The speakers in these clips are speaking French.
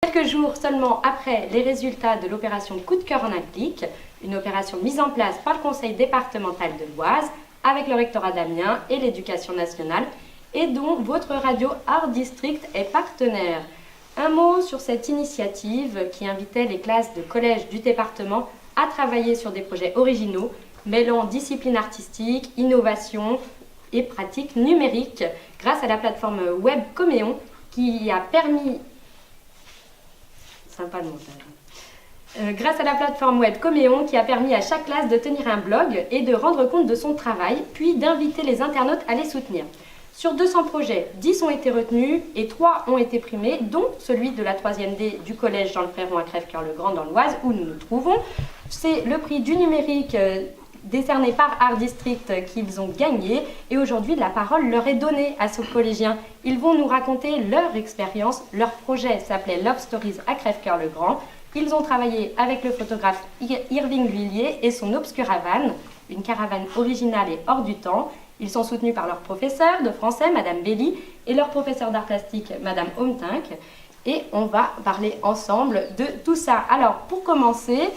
Quelques jours seulement après les résultats de l'opération Coup de cœur en un clic, une opération mise en place par le conseil départemental de l'Oise avec le rectorat d'Amiens et l'éducation nationale et dont votre radio Art District est partenaire. Un mot sur cette initiative qui invitait les classes de collège du département à travailler sur des projets originaux mêlant discipline artistique, innovation et pratiques numériques grâce à la plateforme web Coméon qui a permis... Sympa le montage. Grâce à la plateforme web Coméon qui a permis à chaque classe de tenir un blog et de rendre compte de son travail, puis d'inviter les internautes à les soutenir. Sur 200 projets, 10 ont été retenus et 3 ont été primés, dont celui de la 3e D du collège Jean Le Fréron à Crèvecoeur-le-Grand dans l'Oise, où nous nous trouvons. C'est le prix du numérique décerné par Art District qu'ils ont gagné et aujourd'hui la parole leur est donnée à ces collégiens. Ils vont nous raconter leur expérience. Leur projet s'appelait Love Stories à Crèvecoeur-le-Grand. Ils ont travaillé avec le photographe Irving Lhuillier et son Obscuravane, une caravane originale et hors du temps. Ils sont soutenus par leur professeur de français, Madame Belli, et leur professeur d'art plastique, Madame Omtinck. Et on va parler ensemble de tout ça. Alors, pour commencer,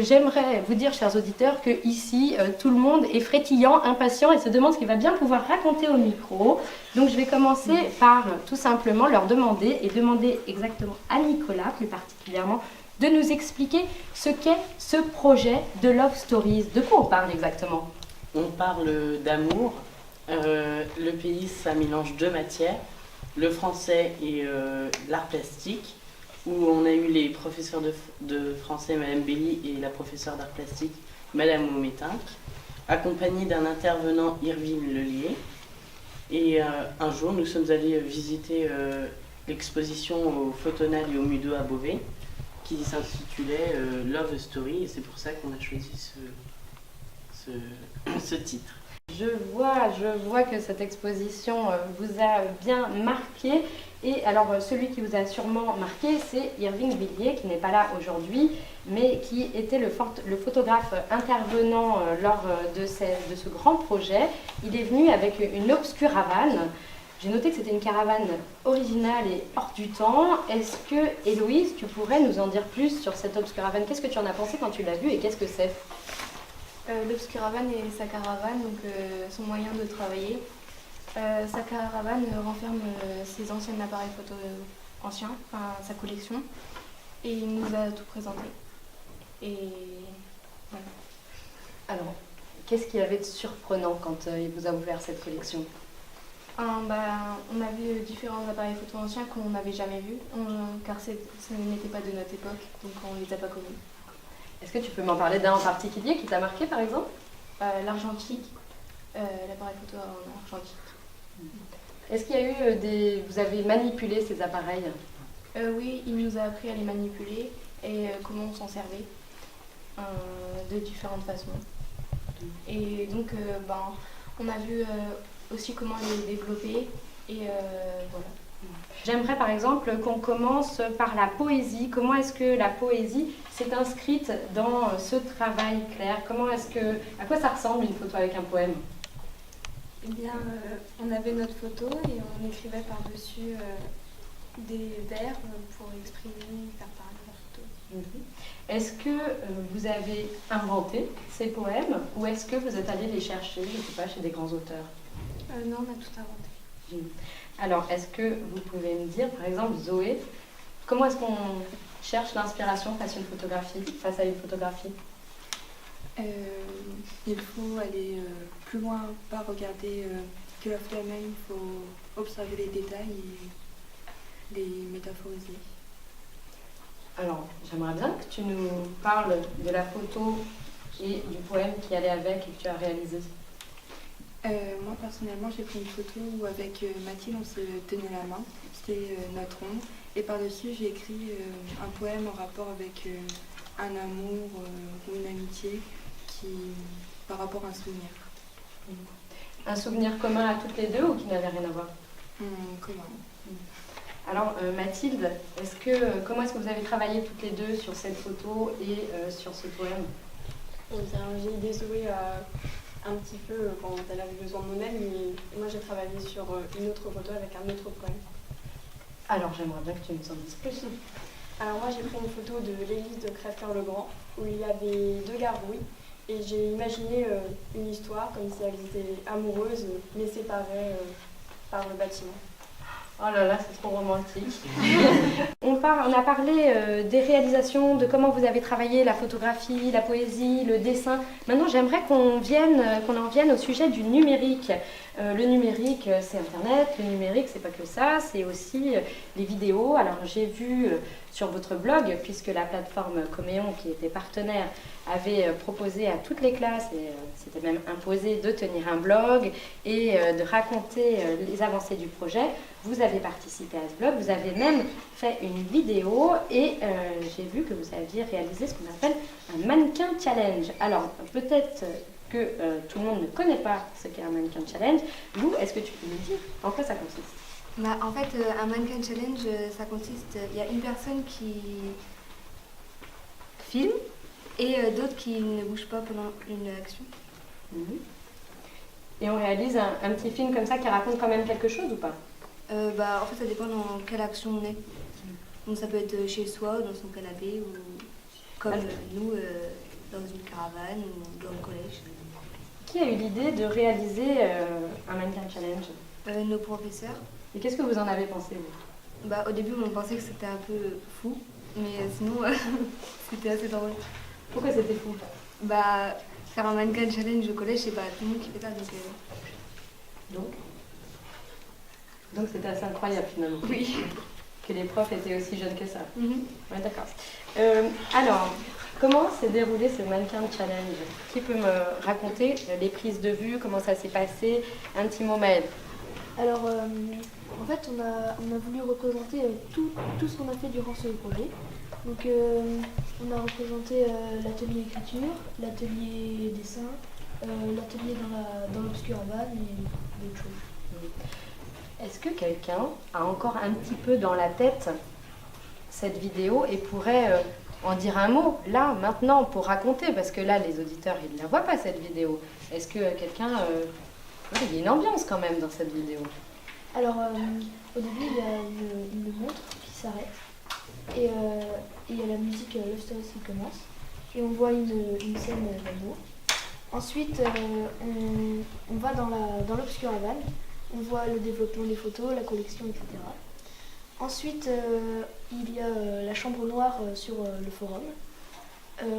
j'aimerais vous dire, chers auditeurs, que ici, tout le monde est frétillant, impatient et se demande ce qu'il va bien pouvoir raconter au micro. Donc, je vais commencer par tout simplement leur demander, et demander exactement à Nicolas, plus particulièrement, de nous expliquer ce qu'est ce projet de Love Stories. De quoi on parle exactement ? On parle d'amour. Le pays, ça mélange deux matières, le français et l'art plastique, où on a eu les professeurs de français, Madame Belli, et la professeure d'art plastique, Madame Omtinck, accompagnés d'un intervenant, Irving Lhuillier. Et un jour, nous sommes allés visiter l'exposition au Photonal et au Mudo à Beauvais, qui s'intitulait Love Story, et c'est pour ça qu'on a choisi ce titre. Je vois que cette exposition vous a bien marqué. Et alors, celui qui vous a sûrement marqué, c'est Irving Lhuillier, qui n'est pas là aujourd'hui, mais qui était le photographe intervenant lors de ce grand projet. Il est venu avec une Obscuravane. J'ai noté que c'était une caravane originale et hors du temps. Est-ce que, Héloïse, tu pourrais nous en dire plus sur cette Obscuravane ? Qu'est-ce que tu en as pensé quand tu l'as vue et qu'est-ce que c'est ? L'Obscuravane et sa caravane, donc son moyen de travailler. Sa caravane renferme ses anciens appareils photo anciens, enfin sa collection, et il nous a tout présenté. Et voilà. Alors, qu'est-ce qu'il y avait de surprenant quand il vous a ouvert cette collection ? On a vu différents appareils photo anciens qu'on n'avait jamais vus, car ce n'était pas de notre époque, donc on ne les a pas connus. Est-ce que tu peux m'en parler d'un en particulier qui t'a marqué, par exemple ? L'argentique, l'appareil photo en argentique. Est-ce qu'il y a eu vous avez manipulé ces appareils ? Oui, il nous a appris à les manipuler et comment on s'en servait de différentes façons. Et donc, on a vu aussi comment les développer et voilà. J'aimerais par exemple qu'on commence par la poésie. Comment est-ce que la poésie s'est inscrite dans ce travail, Claire ? À quoi ça ressemble une photo avec un poème ? Eh bien, on avait notre photo et on écrivait par-dessus des vers pour exprimer, faire parler la photo. Est-ce que vous avez inventé ces poèmes ou est-ce que vous êtes allé les chercher, je ne sais pas, chez des grands auteurs ? Non, on a tout inventé. Alors, est-ce que vous pouvez me dire, par exemple, Zoé, comment est-ce qu'on cherche l'inspiration face à une photographie ? Il faut aller plus loin, pas regarder que la main, il faut observer les détails et les métaphoriser. Alors, j'aimerais bien que tu nous parles de la photo et du poème qui allait avec et que tu as réalisé. Moi, personnellement, j'ai pris une photo où avec Mathilde, on se tenait la main. C'était notre ombre. Et par-dessus, j'ai écrit un poème en rapport avec un amour ou une amitié par rapport à un souvenir. Un souvenir commun à toutes les deux ou qui n'avait rien à voir ? Commun. Alors, Mathilde, comment est-ce que vous avez travaillé toutes les deux sur cette photo et sur ce poème ? J'ai aidé Zoé un petit peu quand elle avait besoin de mon aide, mais moi j'ai travaillé sur une autre photo avec un autre poème. Alors j'aimerais bien que tu nous en dises plus. Alors moi j'ai pris une photo de l'église de Crèvecoeur-le-Grand où il y avait deux gargouilles et j'ai imaginé une histoire comme si elles étaient amoureuses mais séparées par le bâtiment. Oh là là, c'est trop romantique. On a parlé des réalisations, de comment vous avez travaillé la photographie, la poésie, le dessin. Maintenant, j'aimerais qu'on en vienne au sujet du numérique. Le numérique, c'est Internet. Le numérique, c'est pas que ça, c'est aussi les vidéos. Alors, j'ai vu sur votre blog, puisque la plateforme Coméon, qui était partenaire, avait proposé à toutes les classes, et c'était même imposé, de tenir un blog et de raconter les avancées du projet. Vous avez participé à ce blog, vous avez même fait une vidéo et j'ai vu que vous aviez réalisé ce qu'on appelle un mannequin challenge. Alors, peut-être que tout le monde ne connaît pas ce qu'est un mannequin challenge. Lou, est-ce que tu peux nous dire en quoi ça consiste? En fait, un mannequin challenge, ça consiste, il y a une personne qui filme et d'autres qui ne bougent pas pendant une action. Et on réalise un petit film comme ça qui raconte quand même quelque chose ou pas? En fait, ça dépend dans quelle action on est. Donc ça peut être chez soi, dans son canapé, ou comme nous, dans une caravane ou dans le collège. Qui a eu l'idée de réaliser un mannequin challenge? Nos professeurs. Et qu'est-ce que vous en avez pensé, vous? Au début, on pensait que c'était un peu fou, mais sinon, c'était assez drôle. Pourquoi c'était fou? Faire un mannequin challenge au collège, c'est pas tout le monde qui fait ça. Donc c'était assez incroyable finalement. Oui. Que les profs étaient aussi jeunes que ça. Mm-hmm. Ouais, d'accord. Alors, comment s'est déroulé ce mannequin challenge? Qui peut me raconter les prises de vue, comment ça s'est passé? Un petit mot, Maëlle. Alors, en fait, on a voulu représenter tout ce qu'on a fait durant ce projet. Donc, on a représenté l'atelier écriture, l'atelier dessin, l'atelier dans l'obscurabane et d'autres choses. Est-ce que quelqu'un a encore un petit peu dans la tête cette vidéo et pourrait en dire un mot, là, maintenant, pour raconter? Parce que là, les auditeurs, ils ne la voient pas, cette vidéo. Est-ce que quelqu'un... il y a une ambiance quand même dans cette vidéo. Alors, au début, il y a une montre qui s'arrête et il y a la musique Love Story qui commence et on voit une scène d'amour. Ensuite, on va dans l'obscurabane, on voit le développement des photos, la collection, etc. Ensuite, il y a la chambre noire sur le forum.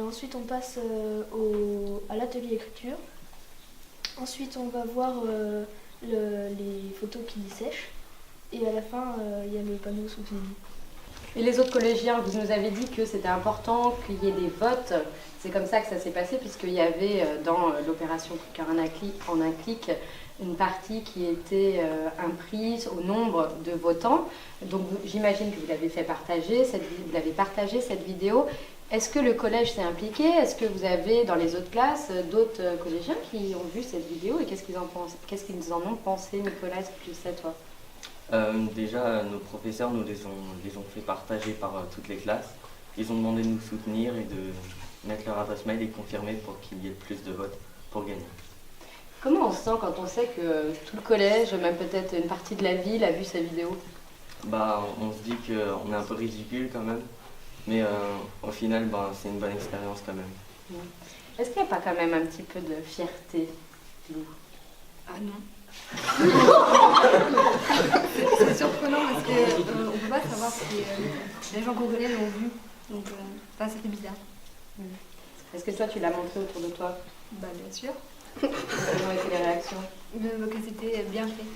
Ensuite, on passe à l'atelier écriture. Ensuite, on va voir les photos qui sèchent. Et à la fin, il y a le panneau soutenu. Et les autres collégiens, vous nous avez dit que c'était important qu'il y ait des votes. C'est comme ça que ça s'est passé, puisqu'il y avait dans l'opération Coup de cœur en un clic une partie qui était imprise au nombre de votants. Donc j'imagine que vous l'avez partagé cette vidéo. Est-ce que le collège s'est impliqué? Est-ce que vous avez dans les autres classes d'autres collégiens qui ont vu cette vidéo et qu'est-ce qu'ils en ont pensé? Nicolas, est-ce que tu sais, toi? Déjà, nos professeurs nous les ont fait partager par toutes les classes. Ils ont demandé de nous soutenir et de mettre leur adresse mail et confirmer pour qu'il y ait plus de votes pour gagner. Comment on se sent quand on sait que tout le collège, même peut-être une partie de la ville, a vu sa vidéo? On se dit qu'on est un peu ridicule quand même, mais au final, c'est une bonne expérience quand même. Est-ce qu'il n'y a pas quand même un petit peu de fierté, Lou? Ah non. C'est surprenant parce qu'on ne peut pas savoir si les gens qu'on connaît l'ont vu. Donc ça fait bizarre. Est-ce que toi, tu l'as montré autour de toi? Bien sûr. Quelles ont été les réactions? Que c'était bien fait.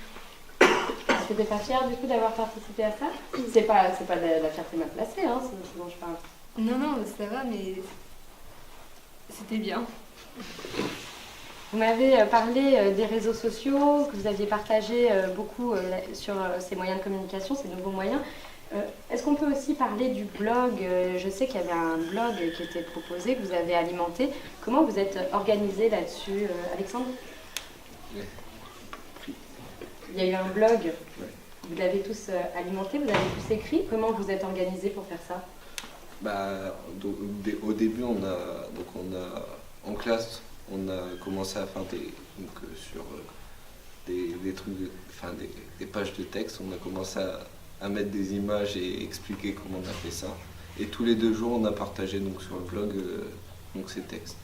Est-ce que tu n'es pas fière du coup d'avoir participé à ça? C'est pas de la fierté mal placée, hein, ce dont je parle. Non, ça va, mais c'était bien. Vous m'avez parlé des réseaux sociaux, que vous aviez partagé beaucoup sur ces moyens de communication, ces nouveaux moyens. Est-ce qu'on peut aussi parler du blog? Je sais qu'il y avait un blog qui était proposé, que vous avez alimenté. Comment vous êtes organisé là-dessus, Alexandre? Il y a eu un blog, vous l'avez tous alimenté, vous avez tous écrit. Comment vous êtes organisé pour faire ça? Au début, en classe, on a commencé à faire sur des trucs, des pages de texte, on a commencé à mettre des images et expliquer comment on a fait ça. Et tous les 2 jours, on a partagé donc, sur le blog donc, ces textes.